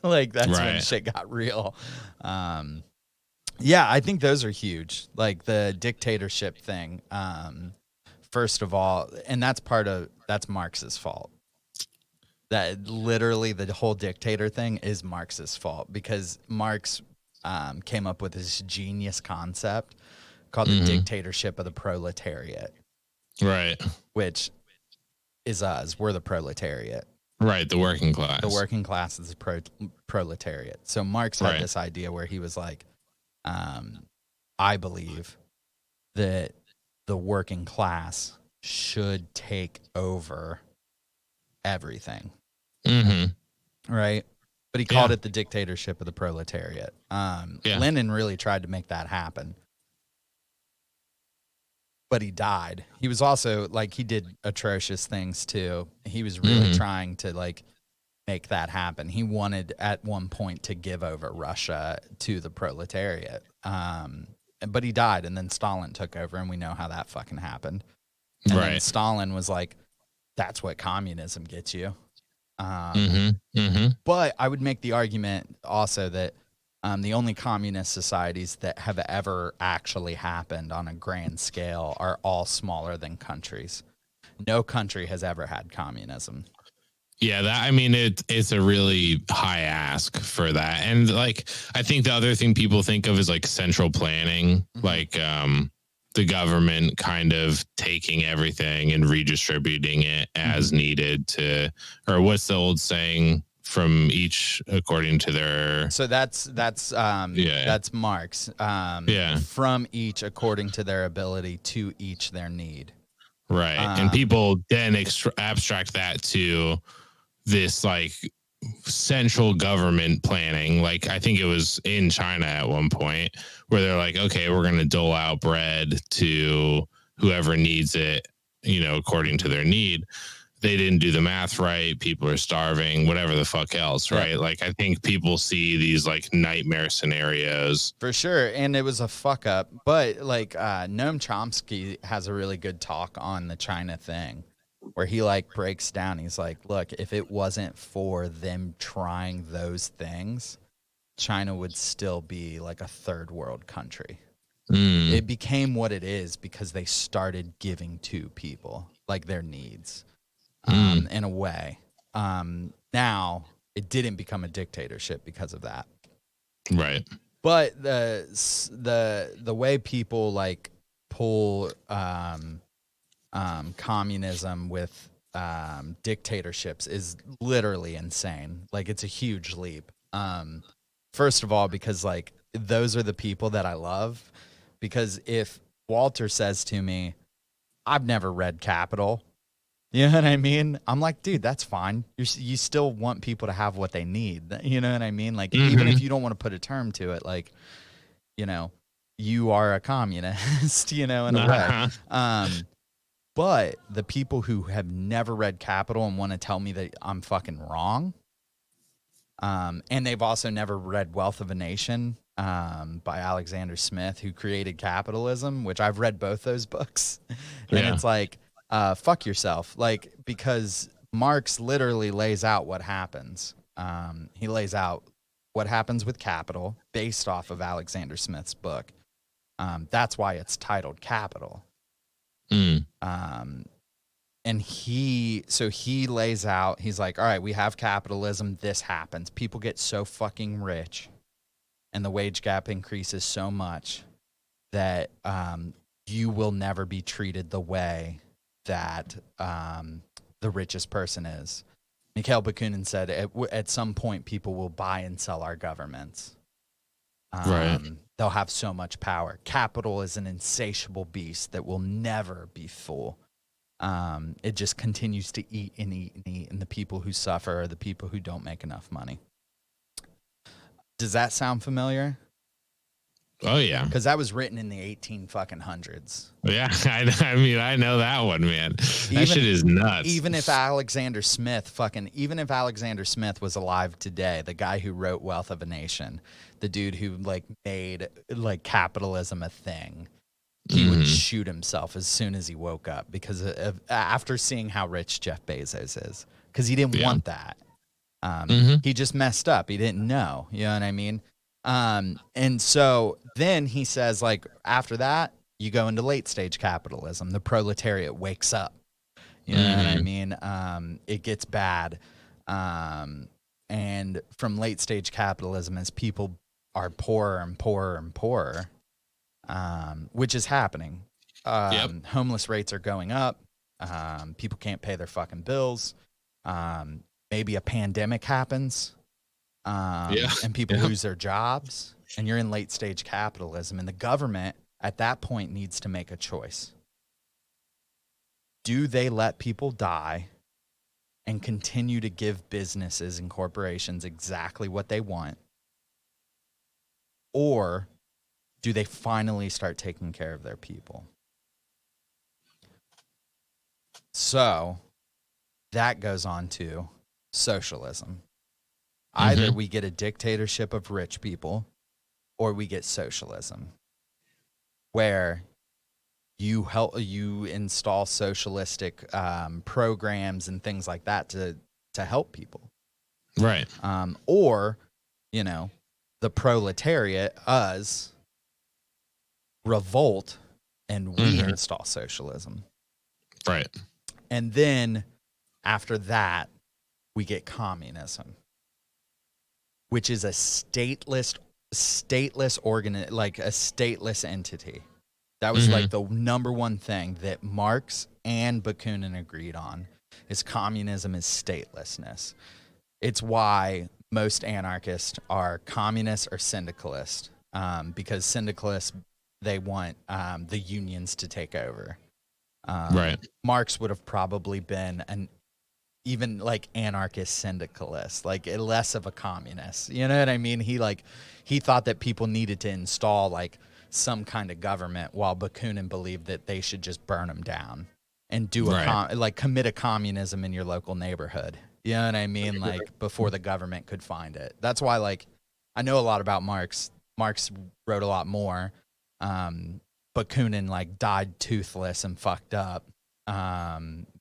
Like, that's when Right. shit got real. Um, yeah, I think those are huge. Like the dictatorship thing. First of all, and that's Marx's fault. That literally the whole dictator thing is Marx's fault because Marx came up with this genius concept called the Hmm. dictatorship of the proletariat, Right. which is us. We're the proletariat. Right. The working The class. working class is proletariat. So Marx had Right. this idea where he was like, I believe that the working class should take over everything, Hmm. right? But he called Yeah. it the dictatorship of the proletariat. Yeah. Lenin really tried to make that happen, but he died. He was also like he did atrocious things too. He was really Hmm. trying to like make that happen. He wanted at one point to give over Russia to the proletariat. But he died, and then Stalin took over, and we know how that fucking happened. And then Right. Stalin was like, "That's what communism gets you." Hmm. Hmm. But I would make the argument also that the only communist societies that have ever actually happened on a grand scale are all smaller than countries. No country has ever had communism. Yeah, that I mean it's a really high ask for that. And like I think the other thing people think of is like central planning, Mm-hmm. like the government kind of taking everything and redistributing it as Mm-hmm. needed to or what's the old saying from each according to their So yeah. that's Marx. Yeah. From each according to their ability, to each their need. Right. And Um, people then abstract that to this like central government planning. Like I think it was in China at one point where they're like, okay, we're going to dole out bread to whoever needs it, you know, according to their need. They didn't do the math right. People are starving, whatever the fuck else, yeah, right? Like I think people see these like nightmare scenarios. for sure. And it was a fuck up. But like Noam Chomsky has a really good talk on the China thing where he like breaks down. He's like, look, if it wasn't for them trying those things, China would still be like a third world country. Mm, It became what it is because they started giving to people like their needs. mm, In a way. Now it didn't become a dictatorship because of that. right. But the way people like pull communism with dictatorships is literally insane. Like it's a huge leap. First of all, because like those are the people that I love. Because if Walter says to me, I've never read Capital. You know what I mean? I'm like, dude, that's fine. You still want people to have what they need. You know what I mean? Like, even if Mm-hmm. you don't want to put a term to it, like, you know, you are a communist, you know, in a way. Uh-huh. But the people who have never read Capital and want to tell me that I'm fucking wrong, and they've also never read Wealth of a Nation by Alexander Smith, who created capitalism, which I've read both those books. And Yeah. it's like, fuck yourself. Like, because Marx literally lays out what happens. He lays out what happens with capital based off of Alexander Smith's book. That's why it's titled Capital. Mm. And he lays out, he's like, all right, we have capitalism. This happens. People get so fucking rich and the wage gap increases so much that you will never be treated the way that the richest person is. Mikhail Bakunin said at some point people will buy and sell our governments. Right. They'll have so much power. Capital is an insatiable beast that will never be full. It just continues to eat and eat and eat, and the people who suffer are the people who don't make enough money. Does that sound familiar? Oh yeah. Because that was written in the 18 fucking hundreds. Yeah. I mean, I know that one, man. That shit is nuts. Even if Alexander Smith was alive today, the guy who wrote Wealth of a Nation, the dude who like made like capitalism a thing, he would shoot himself as soon as he woke up because after seeing how rich Jeff Bezos is, because he didn't want that. He just messed up. He didn't know. You know what I mean? And so then he says, like, after that, you go into late stage capitalism. The proletariat wakes up. You know what I mean? It gets bad. And from late stage capitalism, as people are poorer and poorer and poorer, which is happening. Homeless rates are going up. People can't pay their fucking bills. Maybe a pandemic happens. And people lose their jobs, and you're in late stage capitalism, and the government at that point needs to make a choice. Do they let people die and continue to give businesses and corporations exactly what they want? Or do they finally start taking care of their people? So that goes on to socialism. Either we get a dictatorship of rich people or we get socialism, where you install socialistic programs and things like that to help people. Right. Or, you know, the proletariat, us, revolt and we install socialism. Right. And then after that, we get communism, which is a stateless like a stateless entity. That was like the number one thing that Marx and Bakunin agreed on, is communism is statelessness. It's why most anarchists are communists or syndicalists, because syndicalists, they want the unions to take over. Right. Marx would have probably been even like anarchist syndicalist, like less of a communist. You know what I mean? He thought that people needed to install like some kind of government, while Bakunin believed that they should just burn them down and do commit a communism in your local neighborhood. You know what I mean? Like before the government could find it. That's why, like, I know a lot about Marx. Marx wrote a lot more. Bakunin like died toothless and fucked up.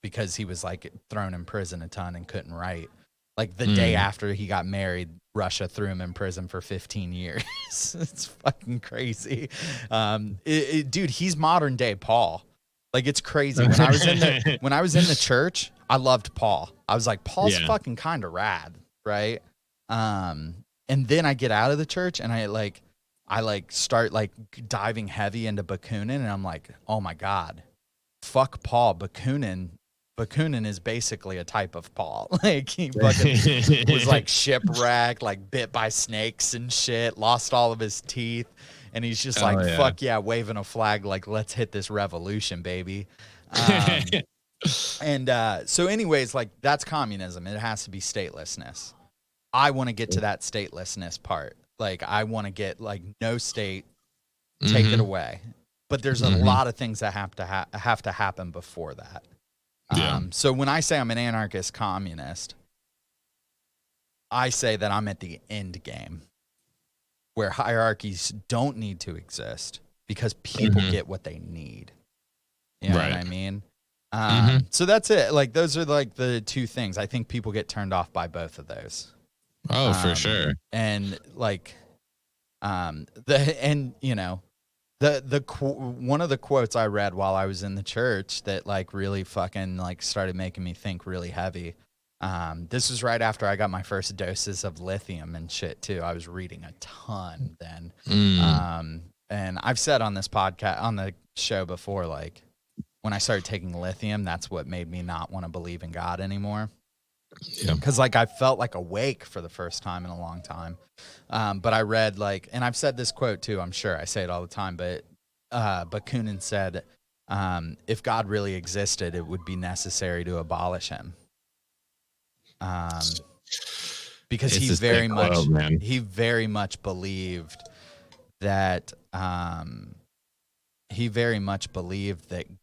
Because he was like thrown in prison a ton and couldn't write. Like the day after he got married, Russia threw him in prison for 15 years. It's fucking crazy. Dude, he's modern day Paul. Like it's crazy. When I was in the church, I loved Paul. I was like, Paul's fucking kind of rad, right? And then I get out of the church and I start like diving heavy into Bakunin, and I'm like, oh my God. Fuck Paul. Bakunin is basically a type of Paul. Like he fucking was like shipwrecked, like bit by snakes and shit, lost all of his teeth, and he's just fuck yeah, waving a flag like, let's hit this revolution, baby. And so anyways, like that's communism. It has to be statelessness. I want to get to that statelessness part. Like I want to get like no state, take it away. But there's a lot of things that have to happen before that. So when I say I'm an anarchist communist, I say that I'm at the end game where hierarchies don't need to exist because people get what they need. You know what I mean? So that's it. Like those are like the two things. I think people get turned off by both of those. Oh, for sure. And like, one of the quotes I read while I was in the church that like really fucking like started making me think really heavy. This was right after I got my first doses of lithium and shit too. I was reading a ton then. And I've said on this podcast, on the show before, like when I started taking lithium, that's what made me not want to believe in God anymore. Yeah. Cause like I felt like awake for the first time in a long time. But I read like, and I've said this quote too, I'm sure I say it all the time, but Bakunin said, if God really existed, it would be necessary to abolish him. Because he very much believed that,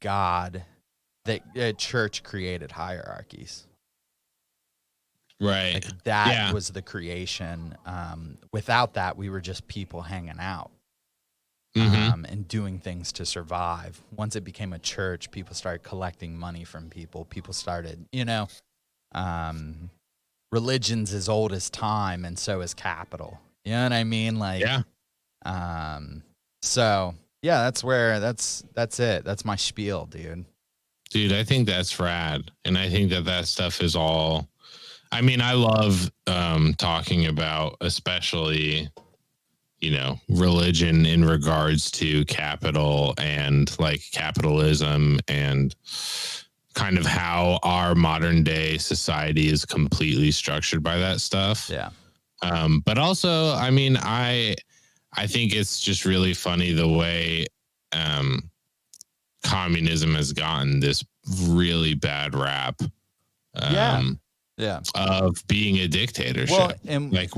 God, that church created hierarchies. Right. Like that was the creation. Without that, we were just people hanging out and doing things to survive. Once it became a church, people started collecting money from people. People started, religion's as old as time, and so is capital. You know what I mean? Like, so yeah, that's it. That's my spiel, dude. Dude, I think that's rad. And I think that stuff is all, I mean, I love talking about, especially, religion in regards to capital and like capitalism and kind of how our modern day society is completely structured by that stuff. Yeah. But also, I mean, I think it's just really funny the way communism has gotten this really bad rap. Of being a dictatorship. Well, and like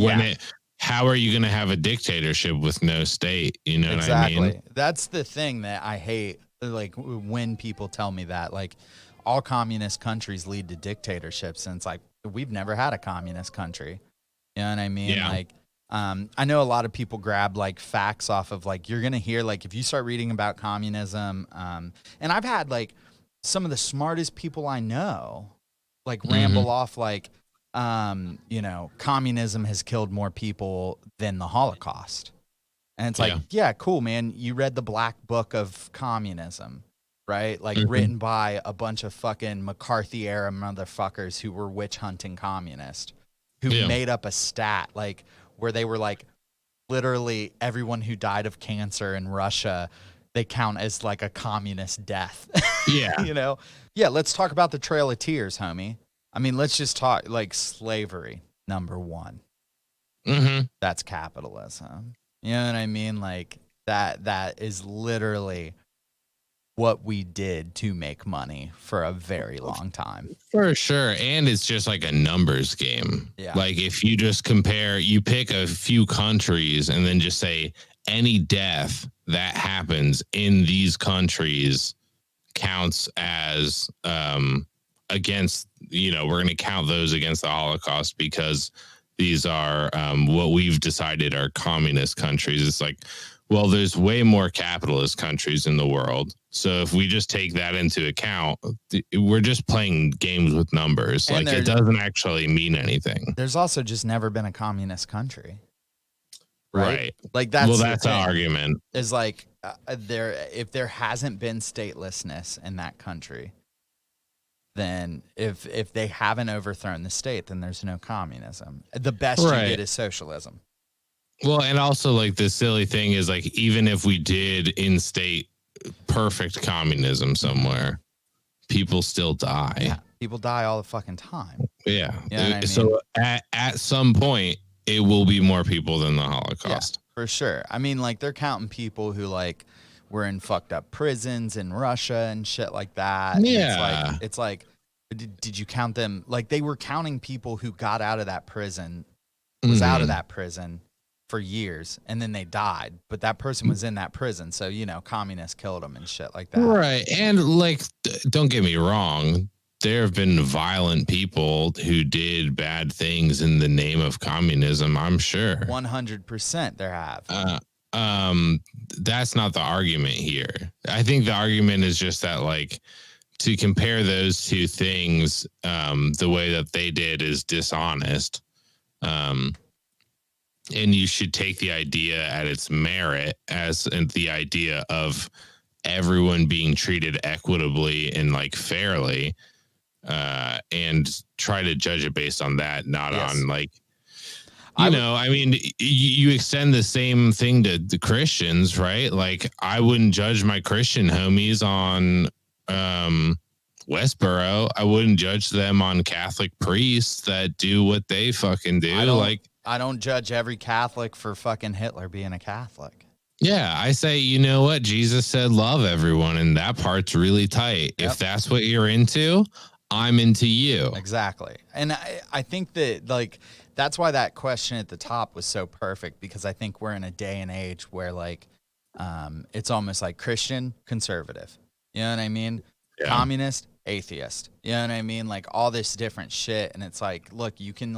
how are you going to have a dictatorship with no state? You know what I mean? That's the thing that I hate. Like when people tell me that, like all communist countries lead to dictatorships, and it's like we've never had a communist country. You know what I mean? Yeah. Like, I know a lot of people grab like facts off of like you're gonna hear like if you start reading about communism, and I've had like some of the smartest people I know like ramble off like, communism has killed more people than the Holocaust. And it's like, yeah, cool, man. You read the Black Book of Communism, right? Like written by a bunch of fucking McCarthy era motherfuckers who were witch hunting communists, who made up a stat like where they were like literally everyone who died of cancer in Russia, they count as like a communist death. Yeah. Yeah, let's talk about the Trail of Tears, homie. I mean, let's just talk like slavery, number one. That's capitalism. You know what I mean? Like that is literally what we did to make money for a very long time. For sure. And it's just like a numbers game. Yeah. Like if you just compare, you pick a few countries and then just say any death that happens in these countries counts as against, we're going to count those against the Holocaust because these are what we've decided are communist countries. It's like, well, there's way more capitalist countries in the world. So if we just take that into account, we're just playing games with numbers. And like it doesn't actually mean anything. There's also just never been a communist country. Right. Like that's the argument. Is like if there hasn't been statelessness in that country, then if they haven't overthrown the state, then there's no communism. The best you get is socialism. Well, and also like the silly thing is like even if we did instate perfect communism somewhere, people still die. Yeah, people die all the fucking time. Yeah. You know what I mean? So at some point, it will be more people than the Holocaust. Yeah, for sure. I mean, like they're counting people who like we're in fucked up prisons in Russia and shit like that. And Yeah. it's like, did you count them? Like they were counting people who got out of that prison, was out of that prison for years, and then they died. But that person was in that prison, so you know, communists killed them and shit like that. Right. And like, don't get me wrong. There have been violent people who did bad things in the name of communism, I'm sure. 100% there have. That's not the argument here. I think the argument is just that, like, to compare those two things, the way that they did is dishonest. And you should take the idea at its merit as the idea of everyone being treated equitably and like fairly, and try to judge it based on that, not on like, I mean, you extend the same thing to the Christians, right? Like, I wouldn't judge my Christian homies on Westboro. I wouldn't judge them on Catholic priests that do what they fucking do. I don't judge every Catholic for fucking Hitler being a Catholic. Yeah, I say, you know what? Jesus said love everyone, and that part's really tight. Yep. If that's what you're into, I'm into you. Exactly. And I think that, like, that's why that question at the top was so perfect, because I think we're in a day and age where, like, it's almost like Christian, conservative. You know what I mean? Yeah. Communist, atheist. You know what I mean? Like, all this different shit. And it's like, look, you can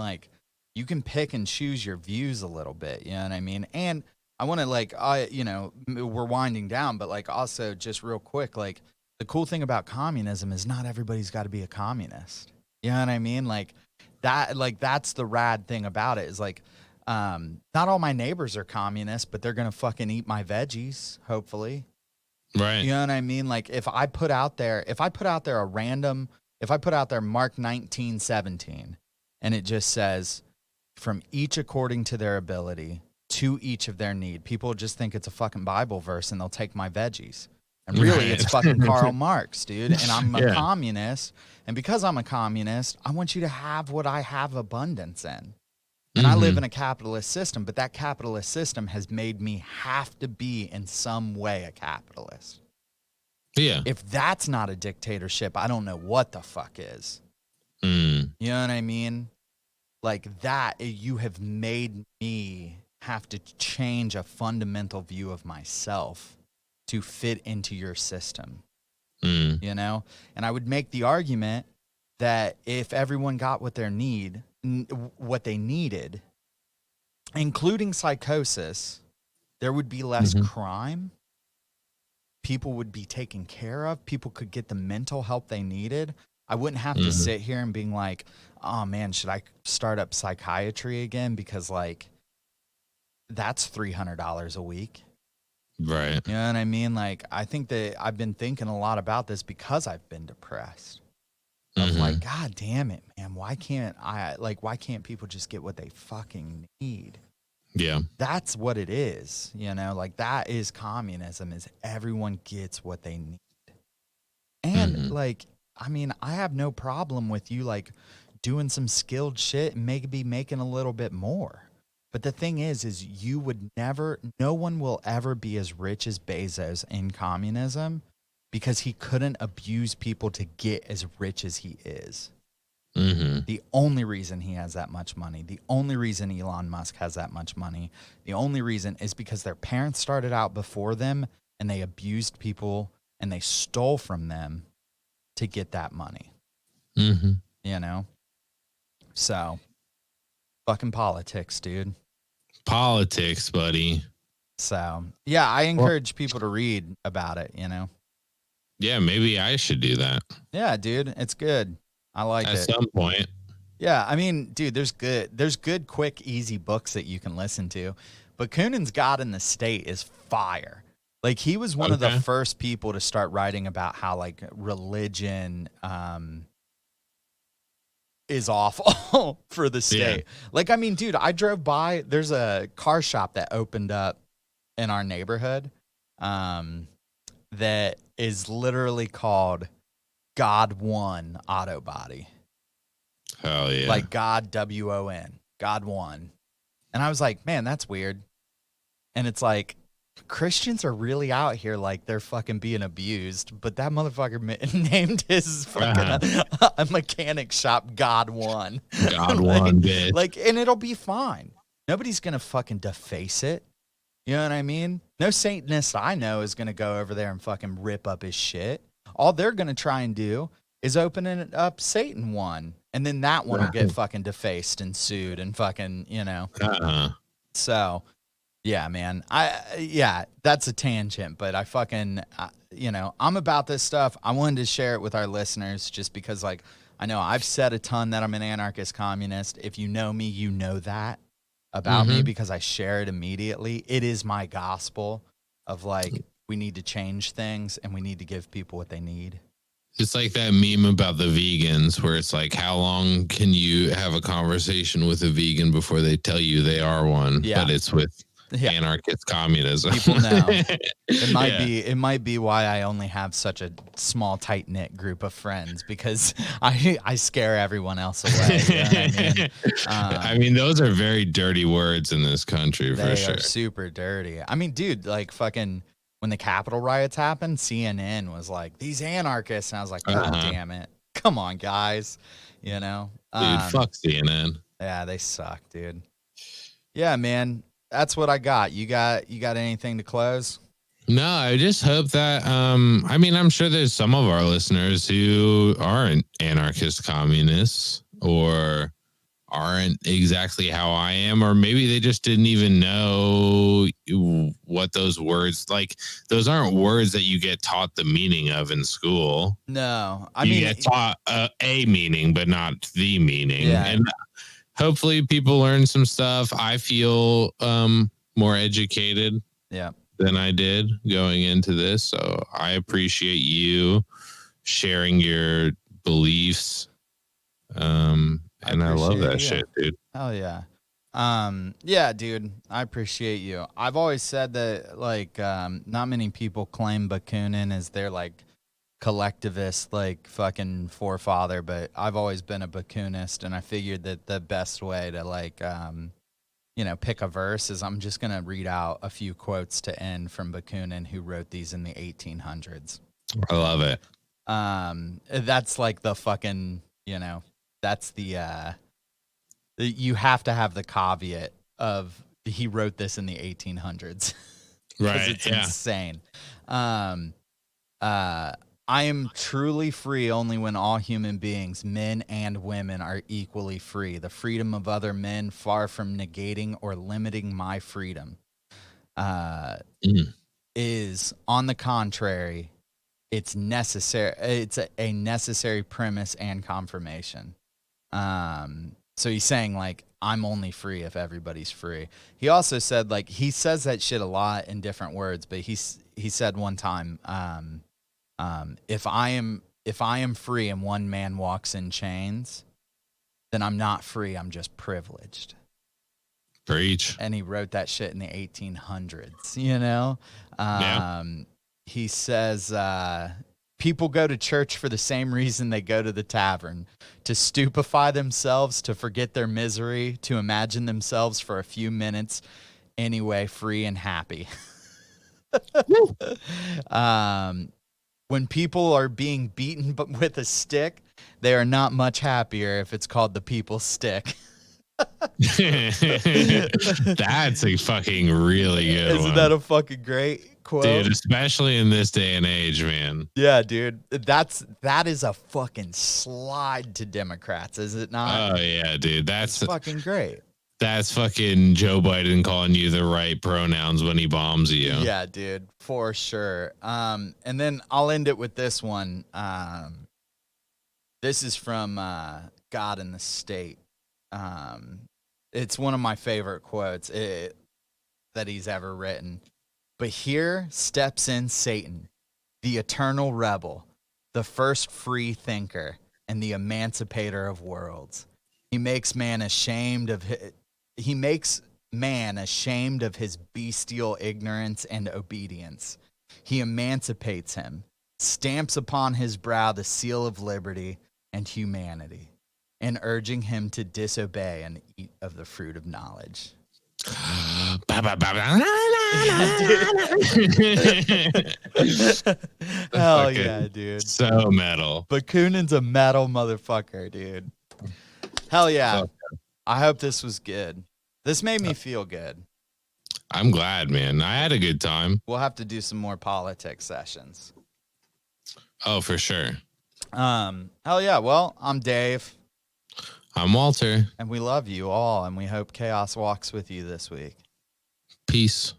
pick and choose your views a little bit. You know what I mean? And I want to, like, you know, we're winding down, but, like, also just real quick, like, the cool thing about communism is not everybody's got to be a communist. You know what I mean? Like that, like that's the rad thing about it is like, not all my neighbors are communists, but they're going to fucking eat my veggies, hopefully. Right. You know what I mean? Like if I put out there Mark 19:17 and it just says from each according to their ability to each of their need, people just think it's a fucking Bible verse and they'll take my veggies. And really, it's fucking Karl Marx, dude. And I'm a communist. And because I'm a communist, I want you to have what I have abundance in. And I live in a capitalist system, but that capitalist system has made me have to be in some way a capitalist. Yeah. If that's not a dictatorship, I don't know what the fuck is. You know what I mean? Like that, you have made me have to change a fundamental view of myself to fit into your system, you know? And I would make the argument that if everyone got what they needed, including psychosis, there would be less crime. People would be taken care of. People could get the mental help they needed. I wouldn't have to sit here and being like, oh man, should I start up psychiatry again? Because like, that's $300 a week. Right. You know what I mean? Like, I think that I've been thinking a lot about this because I've been depressed. Of like, God damn it, man. Why can't people just get what they fucking need? Yeah. That's what it is. You know, like that is communism, is everyone gets what they need. And like, I mean, I have no problem with you like doing some skilled shit and maybe making a little bit more. But the thing is you would never, no one will ever be as rich as Bezos in communism because he couldn't abuse people to get as rich as he is. The only reason he has that much money, the only reason Elon Musk has that much money, the only reason is because their parents started out before them and they abused people and they stole from them to get that money. You know? So, fucking politics, dude. Politics, buddy. So, yeah, I encourage people to read about it, you know? Yeah, maybe I should do that. Yeah, dude, it's good. I like it. At some point. Yeah, I mean, dude, there's good, quick, easy books that you can listen to. But Kunin's God in the State is fire. Like, he was one of the first people to start writing about how, like, religion is awful for the state. Yeah. Like, I mean, dude, I drove by. There's a car shop that opened up in our neighborhood that is literally called God One Auto Body. Hell yeah. Like God, WON, God One. And I was like, man, that's weird. And it's like, Christians are really out here like they're fucking being abused, but that motherfucker named his fucking a mechanic shop God One. God like, one bitch. and it'll be fine. Nobody's gonna fucking deface it. You know what I mean? No Satanist I know is gonna go over there and fucking rip up his shit. All they're gonna try and do is open it up Satan one, and then that one will get fucking defaced and sued and fucking, you know. So yeah, man. That's a tangent, but I fucking, you know, I'm about this stuff. I wanted to share it with our listeners just because, like, I know I've said a ton that I'm an anarchist communist. If you know me, you know that about me because I share it immediately. It is my gospel of like, we need to change things and we need to give people what they need. It's like that meme about the vegans where it's like, how long can you have a conversation with a vegan before they tell you they are one? Yeah. But it's with anarchist communism. People know. It might be why I only have such a small, tight knit group of friends because I scare everyone else away. You know what I mean? I mean, those are very dirty words in this country for sure. They are super dirty. I mean, dude, like fucking when the Capitol riots happened, CNN was like, these anarchists. And I was like, God damn it. Come on, guys. You know? Dude, fuck CNN. Yeah, they suck, dude. Yeah, man. That's what I got. You got anything to close? No, I just hope that I mean, I'm sure there's some of our listeners who aren't anarchist communists or aren't exactly how I am, or maybe they just didn't even know what those words, like, those aren't words that you get taught the meaning of in school. No, you get taught a meaning, but not the meaning. Yeah. And hopefully people learn some stuff. I feel more educated than I did going into this. So I appreciate you sharing your beliefs. And I love that shit, dude. Hell yeah. Yeah, dude, I appreciate you. I've always said that, like, not many people claim Bakunin as their, like, collectivist, like, fucking forefather, but I've always been a Bakunist, and I figured that the best way to, like, you know, pick a verse is I'm just going to read out a few quotes to end from Bakunin, who wrote these in the 1800s. I love it. That's like the fucking, you know, that's the you have to have the caveat of he wrote this in the 1800s. Right. It's insane. I am truly free only when all human beings, men and women, are equally free. The freedom of other men, far from negating or limiting my freedom, is, on the contrary, it's necessary. It's a necessary premise and confirmation. So he's saying, like, I'm only free if everybody's free. He also said, like, he says that shit a lot in different words, but he said one time, if I am free and one man walks in chains, then I'm not free. I'm just privileged. Preach. And he wrote that shit in the 1800s, you know? He says, people go to church for the same reason they go to the tavern: to stupefy themselves, to forget their misery, to imagine themselves for a few minutes anyway, free and happy. When people are being beaten with a stick, they are not much happier if it's called the people's stick. That's a fucking really good Isn't that a fucking great quote? Dude, especially in this day and age, man. Yeah, dude. That is a fucking slide to Democrats, is it not? Oh, yeah, dude. That's fucking great. That's fucking Joe Biden calling you the right pronouns when he bombs you. Yeah, dude, for sure. And then I'll end it with this one. This is from God in the State. It's one of my favorite quotes that he's ever written. But here steps in Satan, the eternal rebel, the first free thinker, and the emancipator of worlds. He makes man ashamed of his bestial ignorance and obedience. He emancipates him, stamps upon his brow the seal of liberty and humanity, and urging him to disobey and eat of the fruit of knowledge. Hell yeah, dude. So metal. Bakunin's a metal motherfucker, dude. Hell yeah. So, I hope this was good. This made me feel good. I'm glad, man. I had a good time. We'll have to do some more politics sessions. Oh, for sure. Hell yeah. Well, I'm Dave. I'm Walter. And we love you all, and we hope chaos walks with you this week. Peace.